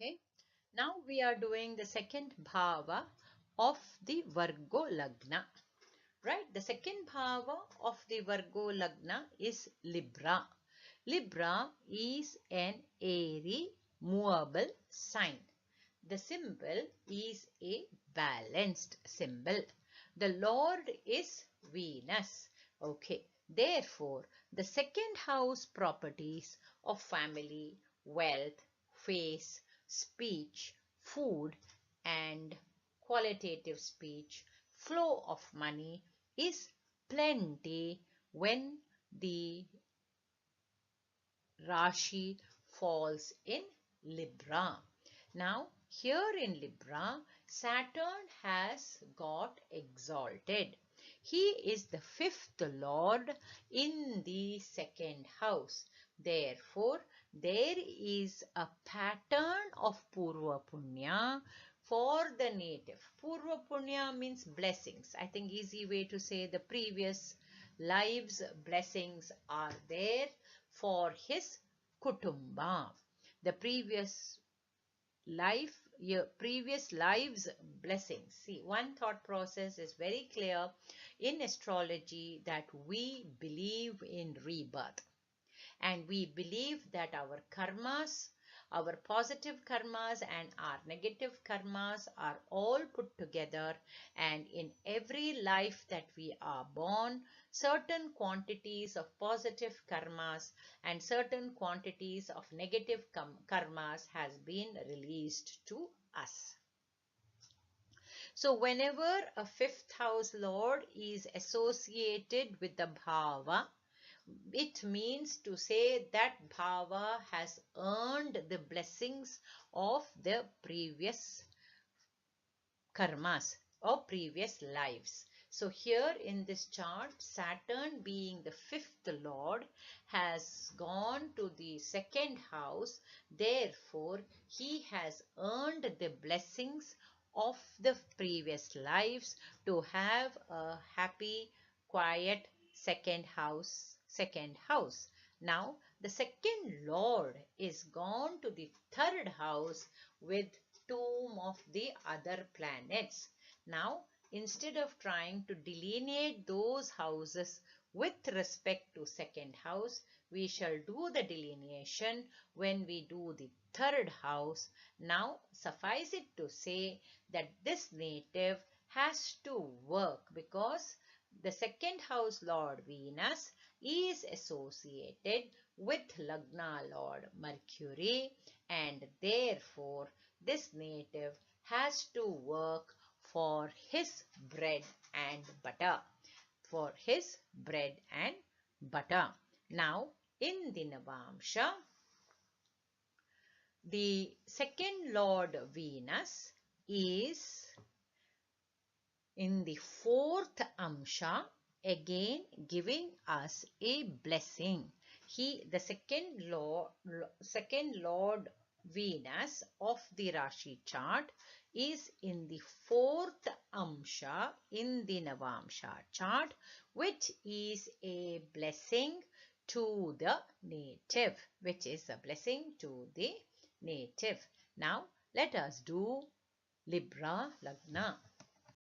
Okay, now we are doing the second bhava of the Virgo Lagna. Right, the second bhava of the Virgo Lagna is Libra. Libra is an airy, movable sign. The symbol is a balanced symbol. The Lord is Venus. Okay, therefore, the second house properties of family, wealth, face, speech, food, and qualitative speech, flow of money is plenty when the Rashi falls in Libra. Now, here in Libra, Saturn has got exalted. He is the fifth lord in the second house. Therefore, there is a pattern of Purva Punya for the native. Purva Punya means blessings. I think easy way to say the previous lives blessings are there for his kutumba. The previous lives blessings. See, one thought process is very clear in astrology that we believe in rebirth, and we believe that our karmas, our positive karmas and our negative karmas are all put together, and in every life that we are born, certain quantities of positive karmas and certain quantities of negative karmas has been released to us. So whenever a fifth house lord is associated with the bhava, it means to say that bhava has earned the blessings of the previous karmas or previous lives. So here in this chart, Saturn being the fifth lord has gone to the second house. Therefore, he has earned the blessings of the previous lives to have a happy, quiet second house. Now, the second lord is gone to the third house with two of the other planets. Now, instead of trying to delineate those houses with respect to second house, we shall do the delineation when we do the third house. Now, suffice it to say that this native has to work because the second house lord Venus is associated with Lagna lord Mercury, and therefore this native has to work for his bread and butter. Now, in the Navamsha, the second lord Venus is in the fourth amsha, again giving us a blessing. The second lord Venus of the Rashi chart is in the fourth amsha in the Navamsha chart, which is a blessing to the native, Now, let us do Libra Lagna.